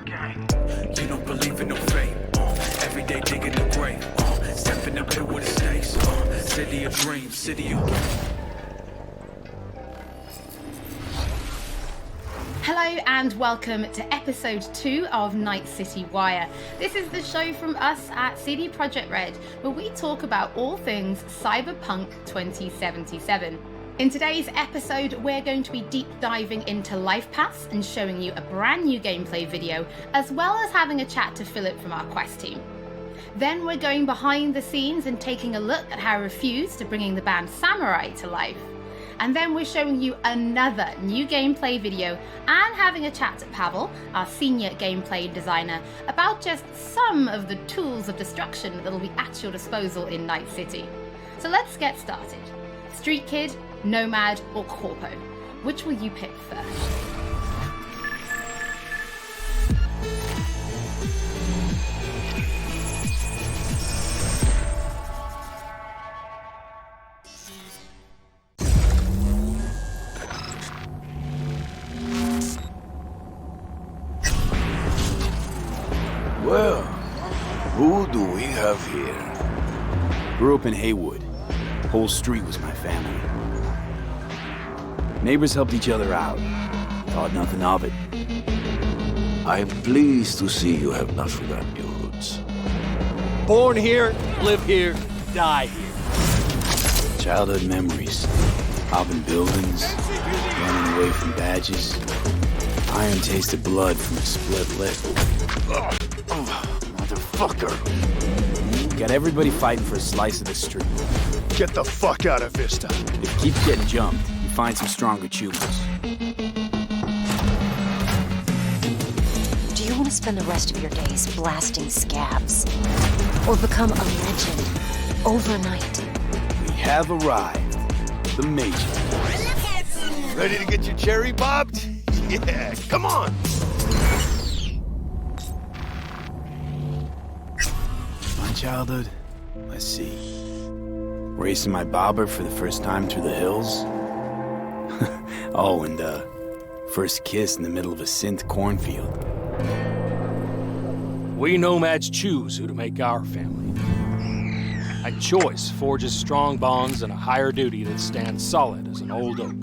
gang. You don't believe in no fate. Every day digging the grave. Step in the pit with the snakes. City of dreams, city of... Hello and welcome to episode 2 of Night City Wire. This is the show from us at CD Projekt Red, where we talk about all things Cyberpunk 2077. In today's episode, we're going to be deep diving into Life Paths and showing you a brand new gameplay video, as well as having a chat to Philip from our Quest team. Then we're going behind the scenes and taking a look at how Refused are bringing the band Samurai to life. And then we're showing you another new gameplay video and having a chat to Pavel, our senior gameplay designer, about just some of the tools of destruction that will be at your disposal in Night City. So let's get started. Street Kid, Nomad, or Corpo? Which will you pick first? Well, who do we have here? Grew up in Haywood. Whole street was my family. Neighbors helped each other out. Thought nothing of it. I'm pleased to see you have not forgotten your roots. Born here, live here, die here. Childhood memories. Hopping buildings, running away from badges. Iron tasted blood from a split lip. Motherfucker! Got everybody fighting for a slice of the street. Get the fuck out of Vista. If you keep getting jumped, you find some stronger choosers. Do you want to spend the rest of your days blasting scabs? Or become a legend overnight? We have arrived. The Major. Ready to get your cherry bobbed? Yeah, come on! My childhood? Let's see. Racing my bobber for the first time through the hills. Oh, and first kiss in the middle of a synth cornfield. We nomads choose who to make our family. A choice forges strong bonds and a higher duty that stands solid as an old oak.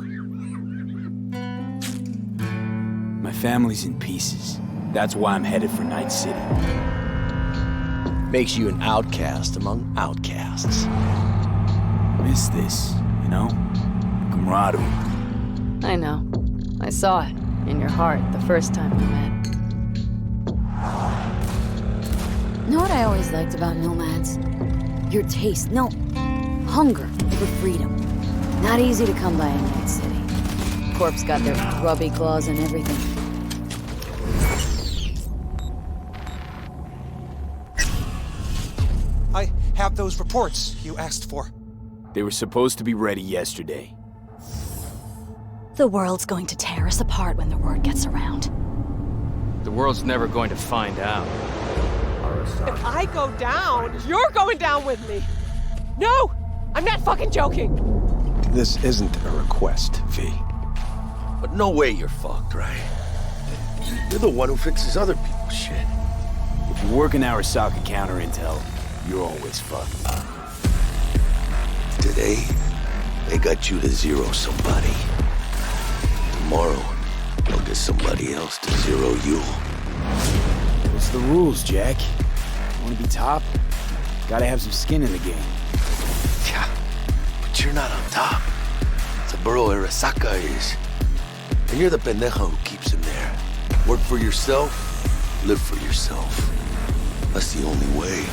My family's in pieces. That's why I'm headed for Night City. Makes you an outcast among outcasts. Miss this, you know? Camaraderie. I know. I saw it in your heart the first time we met. Know what I always liked about nomads? Your taste, no, hunger for freedom. Not easy to come by in Night City. Corp's got their grubby claws and everything. I have those reports you asked for. They were supposed to be ready yesterday. The world's going to tear us apart when the word gets around. The world's never going to find out. If I go down, you're going down with me. No! I'm not fucking joking! This isn't a request, V. But no way you're fucked, right? You're the one who fixes other people's shit. If you work in Arasaka counter intel, you're always fucked. Today, they got you to zero somebody. Tomorrow, they'll get somebody else to zero you. What's the rules, Jack? Want to be top? Gotta have some skin in the game. Yeah, but you're not on top. Saburo Arasaka is. And you're the pendejo who keeps him there. Work for yourself, live for yourself. That's the only way.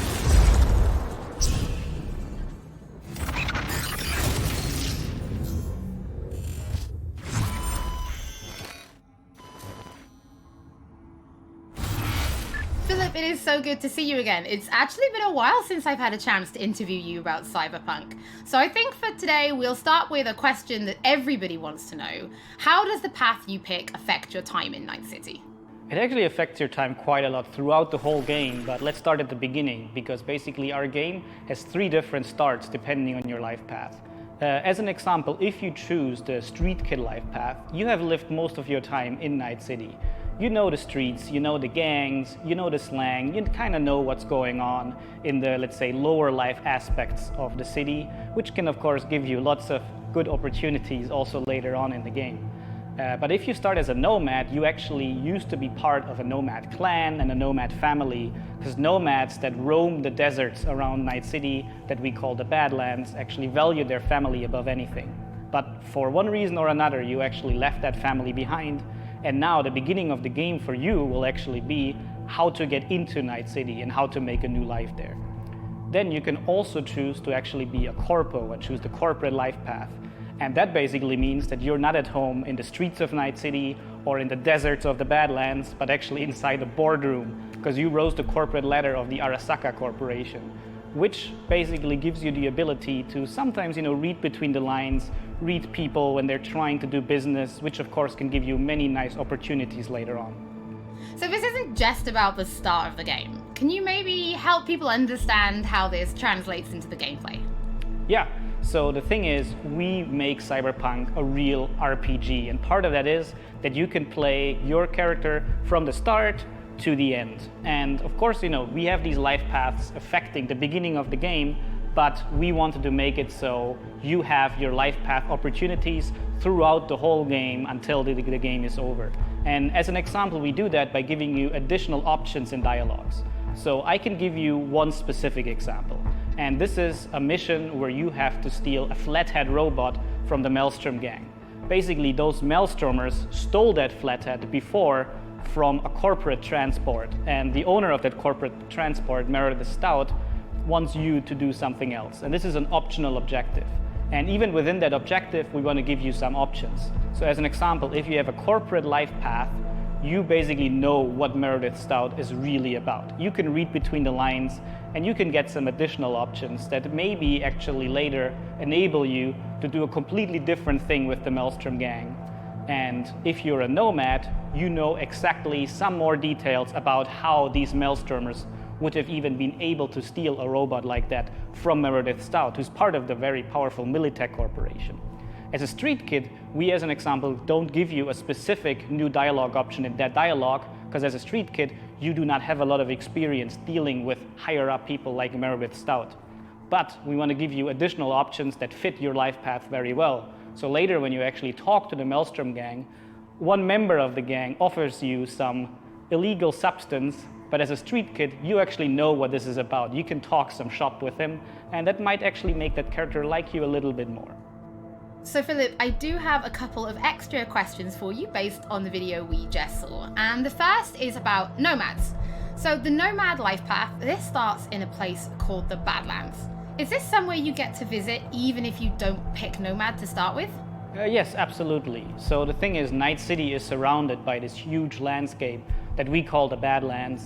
Philip, it is so good to see you again. It's actually been a while since I've had a chance to interview you about Cyberpunk. So I think for today, we'll start with a question that everybody wants to know. How does the path you pick affect your time in Night City? It actually affects your time quite a lot throughout the whole game, but let's start at the beginning, because basically our game has 3 different starts depending on your life path. As an example, if you choose the Street Kid life path, you have lived most of your time in Night City. you know the streets, you know the gangs, you know the slang, you kind of know what's going on in the, let's say, lower life aspects of the city, which can of course give you lots of good opportunities also later on in the game. But if you start as a nomad, you actually used to be part of a nomad clan and a nomad family, because nomads that roam the deserts around Night City, that we call the Badlands, actually value their family above anything. But for one reason or another, you actually left that family behind, and now the beginning of the game for you will actually be how to get into Night City and how to make a new life there. Then you can also choose to actually be a corpo and choose the corporate life path. And that basically means that you're not at home in the streets of Night City or in the deserts of the Badlands, but actually inside a boardroom, because you rose the corporate ladder of the Arasaka Corporation, which basically gives you the ability to sometimes, read between the lines, read people when they're trying to do business, which of course can give you many nice opportunities later on. So this isn't just about the start of the game. Can you maybe help people understand how this translates into the gameplay? Yeah. So the thing is, we make Cyberpunk a real RPG, and part of that is that you can play your character from the start to the end. And of course, we have these life paths affecting the beginning of the game, but we wanted to make it so you have your life path opportunities throughout the whole game until the game is over. And as an example, we do that by giving you additional options in dialogues. So I can give you one specific example. And this is a mission where you have to steal a flathead robot from the Maelstrom gang. Basically, those Maelstromers stole that flathead before from a corporate transport. And the owner of that corporate transport, Meredith Stout, wants you to do something else. And this is an optional objective. And even within that objective, we want to give you some options. So as an example, if you have a corporate life path, you basically know what Meredith Stout is really about. You can read between the lines and you can get some additional options that maybe actually later enable you to do a completely different thing with the Maelstrom gang. And if you're a nomad, you know exactly some more details about how these Maelstromers would have even been able to steal a robot like that from Meredith Stout, who's part of the very powerful Militech Corporation. As a street kid, we as an example don't give you a specific new dialogue option in that dialogue, because as a street kid, you do not have a lot of experience dealing with higher up people like Meredith Stout. But we want to give you additional options that fit your life path very well. So later when you actually talk to the Maelstrom gang, one member of the gang offers you some illegal substance, but as a street kid, you actually know what this is about. You can talk some shop with him, and that might actually make that character like you a little bit more. So Philip, I do have a couple of extra questions for you based on the video we just saw. And the first is about nomads. So the nomad life path, this starts in a place called the Badlands. Is this somewhere you get to visit even if you don't pick nomad to start with? Yes, absolutely. So the thing is, Night City is surrounded by this huge landscape that we call the Badlands.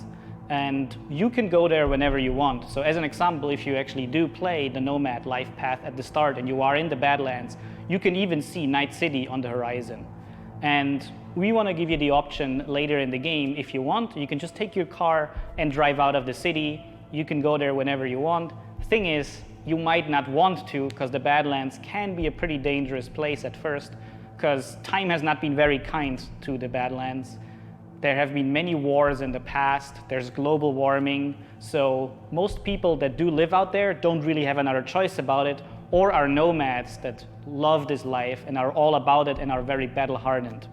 And you can go there whenever you want. So as an example, if you actually do play the nomad life path at the start and you are in the Badlands, you can even see Night City on the horizon. And we want to give you the option later in the game, if you want, you can just take your car and drive out of the city. You can go there whenever you want. The thing is, you might not want to, because the Badlands can be a pretty dangerous place at first, because time has not been very kind to the Badlands. There have been many wars in the past, there's global warming, so most people that do live out there don't really have another choice about it, or are nomads that love this life and are all about it and are very battle-hardened.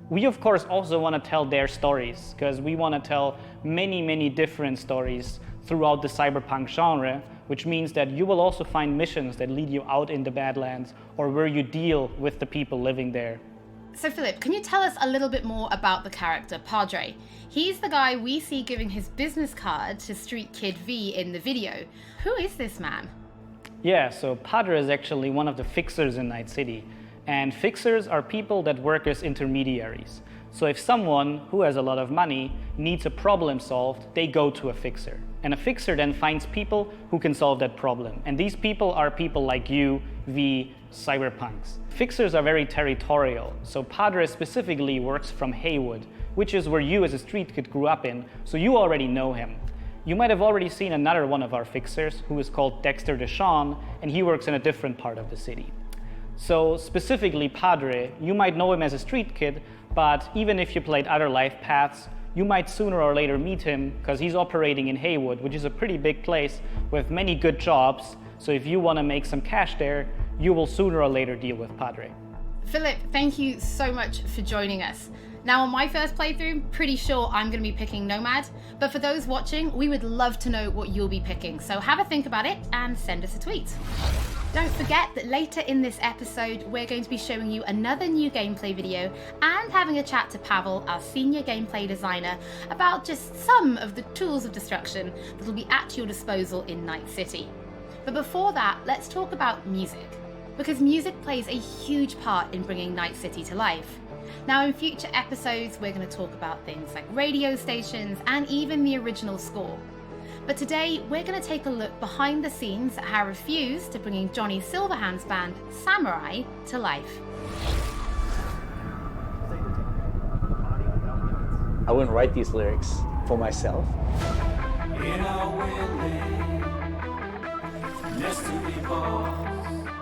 We of course also want to tell their stories, because we want to tell many different stories throughout the cyberpunk genre, which means that you will also find missions that lead you out in the Badlands or where you deal with the people living there. So Philip, can you tell us a little bit more about the character, Padre? He's the guy we see giving his business card to Street Kid V in the video. Who is this man? Yeah, so Padre is actually one of the fixers in Night City. And fixers are people that work as intermediaries. So if someone who has a lot of money needs a problem solved, they go to a fixer. And a fixer then finds people who can solve that problem. And these people are people like you, the cyberpunks. Fixers are very territorial. So Padre specifically works from Haywood, which is where you as a street kid grew up in, so you already know him. You might have already seen another one of our fixers who is called Dexter Deshawn, and he works in a different part of the city. So specifically Padre, you might know him as a street kid, but even if you played other life paths, you might sooner or later meet him because he's operating in Haywood, which is a pretty big place with many good jobs. So if you want to make some cash there, you will sooner or later deal with Padre. Philip, thank you so much for joining us. Now, on my first playthrough, pretty sure I'm going to be picking Nomad, but for those watching, we would love to know what you'll be picking, so have a think about it and send us a tweet. Don't forget that later in this episode, we're going to be showing you another new gameplay video and having a chat to Pavel, our senior gameplay designer, about just some of the tools of destruction that will be at your disposal in Night City. But before that, let's talk about music, because music plays a huge part in bringing Night City to life. Now, in future episodes, we're going to talk about things like radio stations and even the original score. But today, we're going to take a look behind the scenes at how Refused to bringing Johnny Silverhand's band, Samurai, to life. I wouldn't write these lyrics for myself.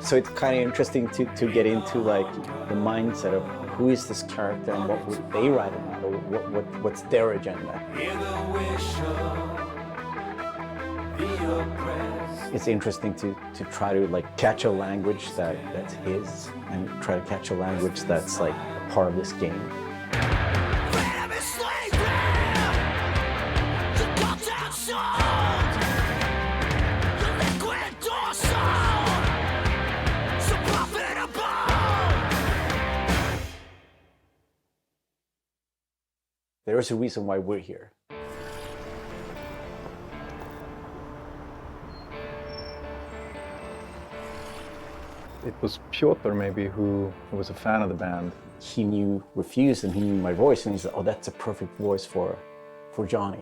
So it's kind of interesting to get into like the mindset of who is this character and what would they write about, or what's their agenda. It's interesting to try to like catch a language that's his and try to catch a language that's like a part of this game. There is a reason why we're here. It was Piotr maybe who was a fan of the band. He knew Refused and he knew my voice and he said, oh, that's a perfect voice for Johnny.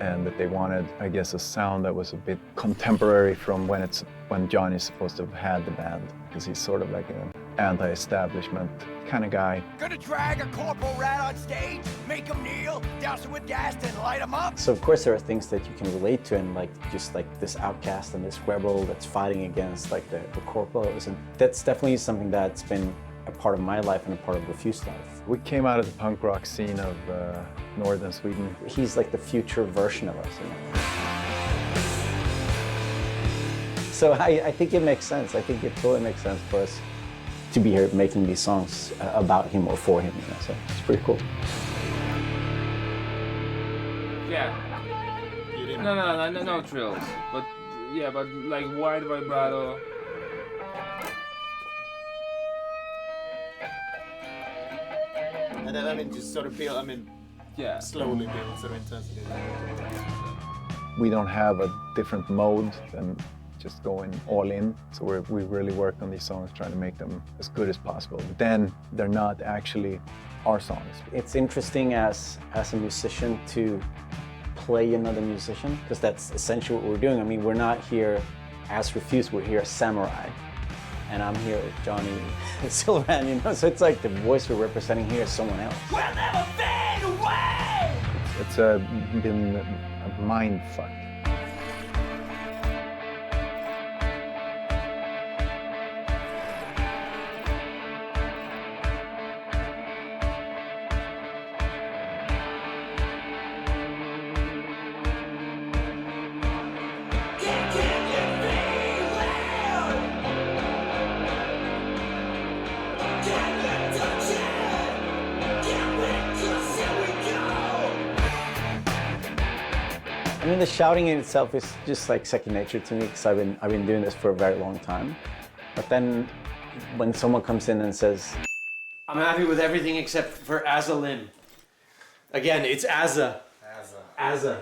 And that they wanted, I guess, a sound that was a bit contemporary from when Johnny's supposed to have had the band, because he's sort of like an anti-establishment kind of guy. Gonna drag a corporal rat on stage, make him kneel, douse him with gas, and light him up? So of course there are things that you can relate to, and like just like this outcast and this rebel that's fighting against like the corporals, and that's definitely something that's been a part of my life and a part of Refused life. We came out of the punk rock scene of northern Sweden. He's like the future version of us, you know? So I think it makes sense. I think it totally makes sense for us to be here making these songs about him or for him, you know? So it's pretty cool. Yeah. No trills. But yeah, but like wide vibrato. And then, I mean, just sort of build, yeah, slowly build some intensity. We don't have a different mode than just going all in. So we really worked on these songs, trying to make them as good as possible. But then they're not actually our songs. It's interesting as a musician to play another musician, because that's essentially what we're doing. I mean, we're not here as Refused, we're here as Samurai. And I'm here with Johnny Silverhand, you know? So it's like the voice we're representing here is someone else. We'll never fade away! It's been a mind fuck. I mean, the shouting in itself is just like second nature to me, because I've been doing this for a very long time. But then when someone comes in and says, I'm happy with everything except for Azza Lim. Again, it's Azza. Azza.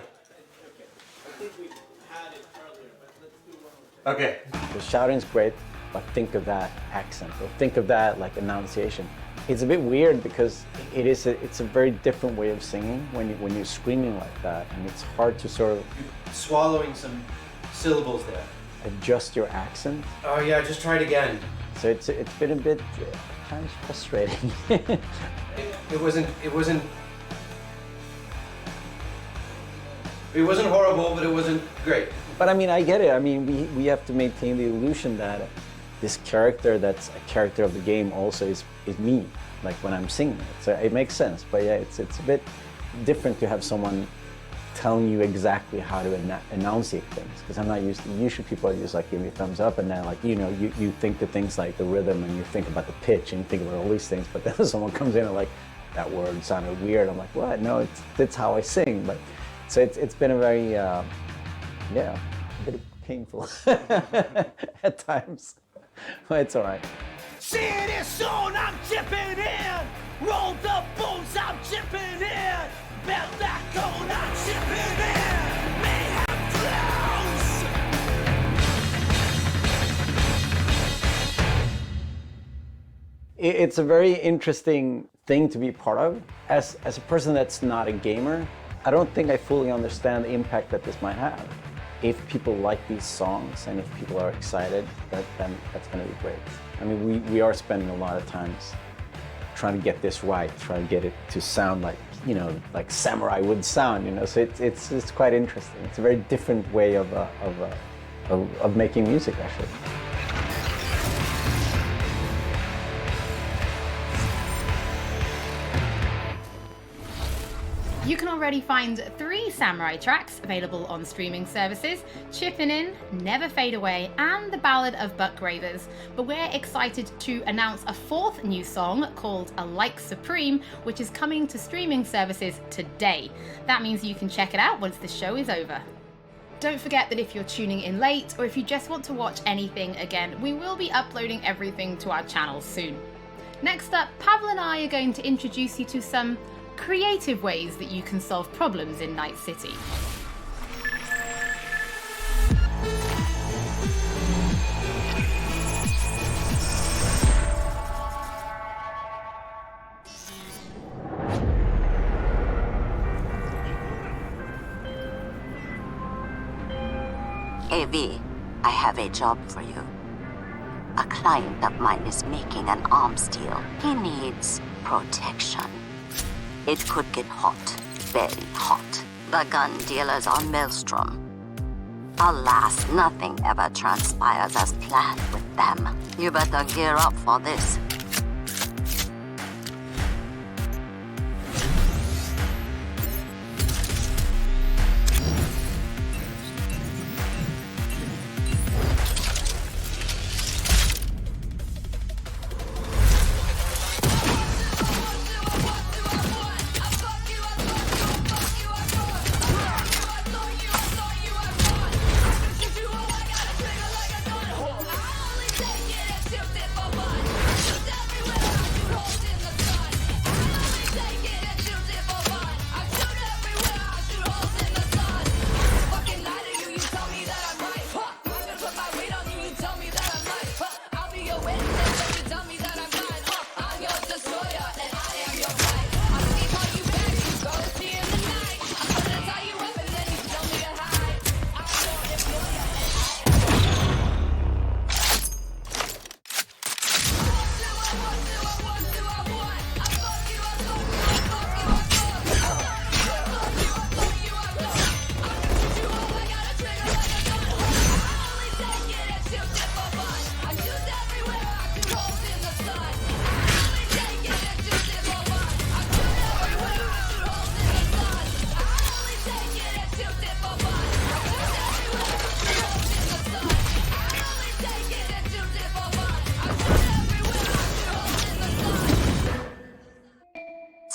Okay. The shouting's great, but think of that accent, or think of that like enunciation. It's a bit weird because it's a very different way of singing when you're screaming like that, and it's hard to sort of swallowing some syllables there. Adjust your accent. Oh yeah, just try it again. So it's been a bit kind of frustrating. It wasn't horrible, but it wasn't great. But I mean, I get it. I mean, we have to maintain the illusion that this character that's a character of the game also is me, like when I'm singing it. So it makes sense. But yeah, it's a bit different to have someone telling you exactly how to enunciate things, because I'm not used to, usually people are just like give me a thumbs up, and then like, you know, you think the things like the rhythm, and you think about the pitch, and you think about all these things, but then someone comes in and like, that word sounded weird. I'm like, what? No, that's how I sing. But so it's been a very, yeah, a bit painful at times, but it's all right. See it soon, I'm chipping in. Roll the bones, I'm chipping in. Belt that cone, I'm chipping in. Mayhem clowns. It's a very interesting thing to be part of. As a person that's not a gamer, I don't think I fully understand the impact that this might have. If people like these songs and if people are excited, then that's going to be great. I mean, we are spending a lot of times trying to get this right, trying to get it to sound like, you know, like Samurai would sound, you know. So it's quite interesting. It's a very different way of making music, actually. You can already find 3 Samurai tracks available on streaming services: Chippin' In, Never Fade Away, and The Ballad of Buck Ravers. But we're excited to announce a 4th new song called A Like Supreme, which is coming to streaming services today. That means you can check it out once the show is over. Don't forget that if you're tuning in late, or if you just want to watch anything again, we will be uploading everything to our channel soon. Next up, Pavel and I are going to introduce you to some creative ways that you can solve problems in Night City. AV, I have a job for you. A client of mine is making an arms deal. He needs protection. It could get hot, very hot. The gun dealers are Maelstrom. Alas, nothing ever transpires as planned with them. You better gear up for this.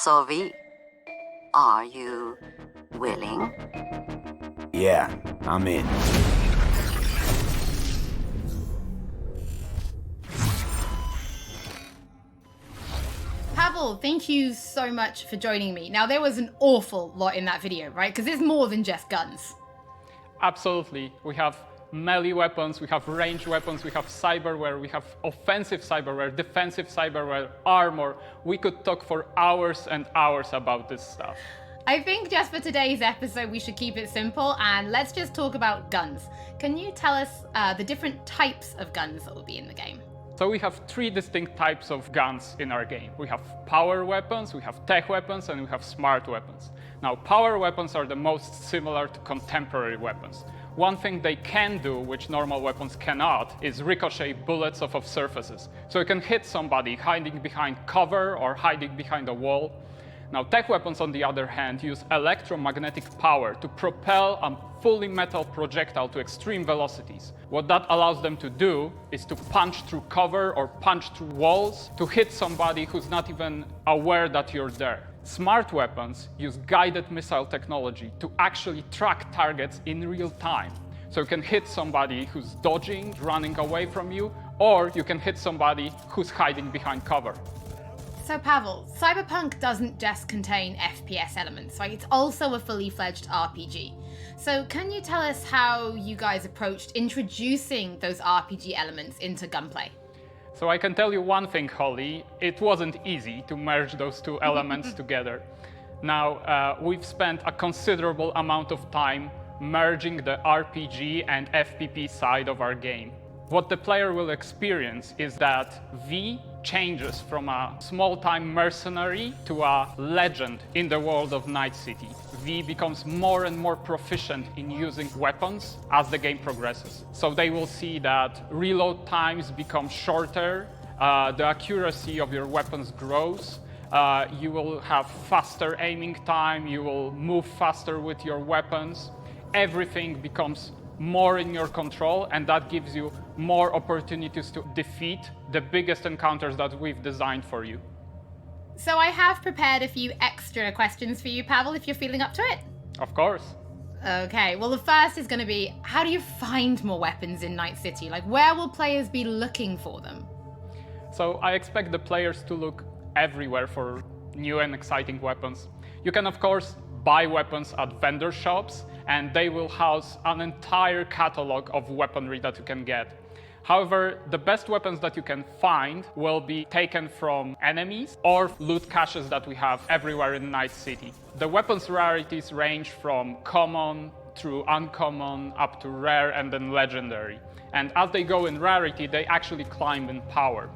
So V, are you willing? Yeah, I'm in. Pavel, thank you so much for joining me. Now, there was an awful lot in that video, right? Because it's more than just guns. Absolutely. We have melee weapons, we have ranged weapons, we have cyberware, we have offensive cyberware, defensive cyberware, armor. We could talk for hours and hours about this stuff. I think just for today's episode, we should keep it simple and let's just talk about guns. Can you tell us the different types of guns that will be in the game? So we have 3 distinct types of guns in our game. We have power weapons, we have tech weapons, and we have smart weapons. Now, power weapons are the most similar to contemporary weapons. One thing they can do, which normal weapons cannot, is ricochet bullets off of surfaces. So you can hit somebody hiding behind cover or hiding behind a wall. Now, tech weapons, on the other hand, use electromagnetic power to propel a fully metal projectile to extreme velocities. What that allows them to do is to punch through cover or punch through walls to hit somebody who's not even aware that you're there. Smart weapons use guided missile technology to actually track targets in real time. So you can hit somebody who's dodging, running away from you, or you can hit somebody who's hiding behind cover. So Pavel, Cyberpunk doesn't just contain FPS elements, right? It's also a fully fledged RPG. So can you tell us how you guys approached introducing those RPG elements into gunplay? So I can tell you one thing, Holly, it wasn't easy to merge those two elements together. Now, we've spent a considerable amount of time merging the RPG and FPP side of our game. What the player will experience is that V changes from a small-time mercenary to a legend in the world of Night City. V becomes more and more proficient in using weapons as the game progresses. So they will see that reload times become shorter, the accuracy of your weapons grows, you will have faster aiming time, you will move faster with your weapons. Everything becomes more in your control, and that gives you more opportunities to defeat the biggest encounters that we've designed for you. So I have prepared a few extra questions for you, Pavel, if you're feeling up to it. Of course. Okay, well the first is going to be, how do you find more weapons in Night City? Like, where will players be looking for them? So I expect the players to look everywhere for new and exciting weapons. You can, of course, buy weapons at vendor shops, and they will house an entire catalog of weaponry that you can get. However, the best weapons that you can find will be taken from enemies or loot caches that we have everywhere in Night City. The weapons rarities range from common through uncommon up to rare and then legendary. And as they go in rarity, they actually climb in power.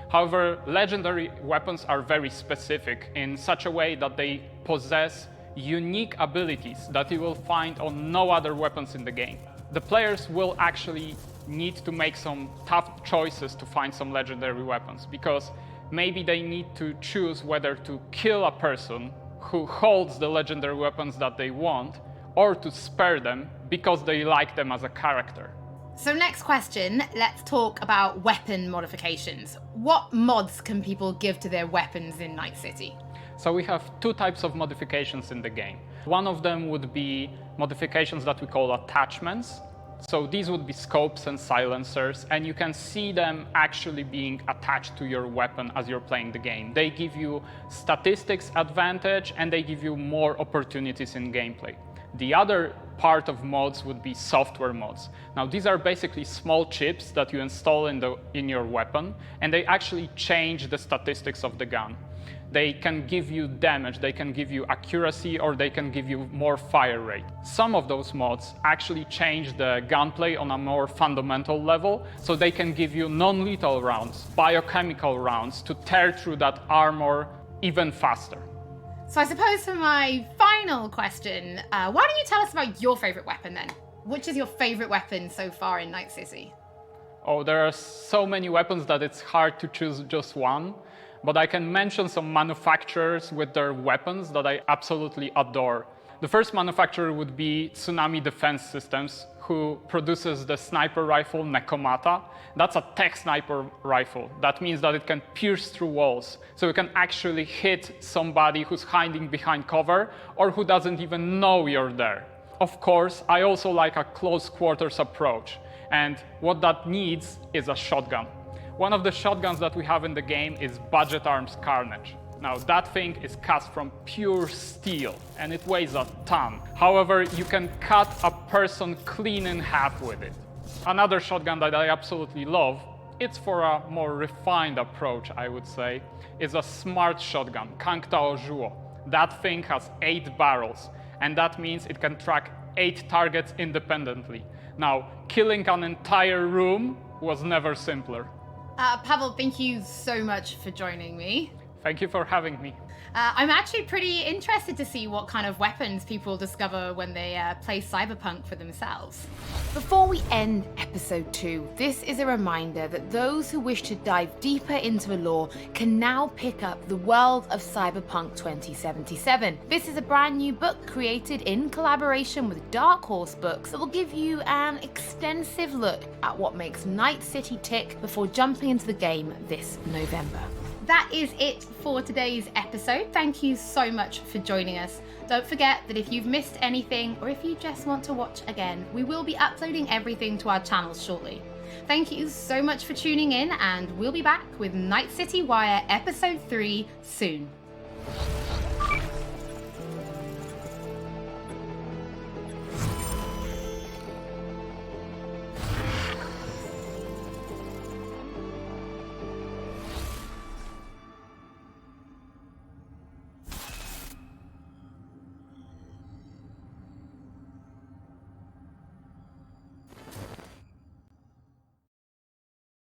However, legendary weapons are very specific in such a way that they possess unique abilities that you will find on no other weapons in the game. The players will actually need to make some tough choices to find some legendary weapons, because maybe they need to choose whether to kill a person who holds the legendary weapons that they want, or to spare them because they like them as a character. So next question, let's talk about weapon modifications. What mods can people give to their weapons in Night City? So we have two types of modifications in the game. One of them would be modifications that we call attachments. So these would be scopes and silencers, and you can see them actually being attached to your weapon as you're playing the game. They give you statistics advantage, and they give you more opportunities in gameplay. The other part of mods would be software mods. Now, these are basically small chips that you install in your weapon, and they actually change the statistics of the gun. They can give you damage, they can give you accuracy, or they can give you more fire rate. Some of those mods actually change the gunplay on a more fundamental level, so they can give you non-lethal rounds, biochemical rounds, to tear through that armor even faster. So I suppose for my final question, why don't you tell us about your favorite weapon then? Which is your favorite weapon so far in Night City? Oh, there are so many weapons that it's hard to choose just one. But I can mention some manufacturers with their weapons that I absolutely adore. The first manufacturer would be Tsunami Defense Systems, who produces the sniper rifle Nekomata. That's a tech sniper rifle. That means that it can pierce through walls. So you can actually hit somebody who's hiding behind cover or who doesn't even know you're there. Of course, I also like a close quarters approach. And what that needs is a shotgun. One of the shotguns that we have in the game is Budget Arms Carnage. Now, that thing is cast from pure steel, and it weighs a ton. However, you can cut a person clean in half with it. Another shotgun that I absolutely love, it's for a more refined approach, I would say, is a smart shotgun, Kangtao Zhuo. That thing has 8 barrels, and that means it can track 8 targets independently. Now, killing an entire room was never simpler. Pavel, thank you so much for joining me. Thank you for having me. I'm actually pretty interested to see what kind of weapons people discover when they play Cyberpunk for themselves. Before we end episode 2, this is a reminder that those who wish to dive deeper into the lore can now pick up The World of Cyberpunk 2077. This is a brand new book created in collaboration with Dark Horse Books that will give you an extensive look at what makes Night City tick before jumping into the game this November. That is it for today's episode. Thank you so much for joining us. Don't forget that if you've missed anything or if you just want to watch again, we will be uploading everything to our channels shortly. Thank you so much for tuning in, and we'll be back with Night City Wire Episode 3 soon.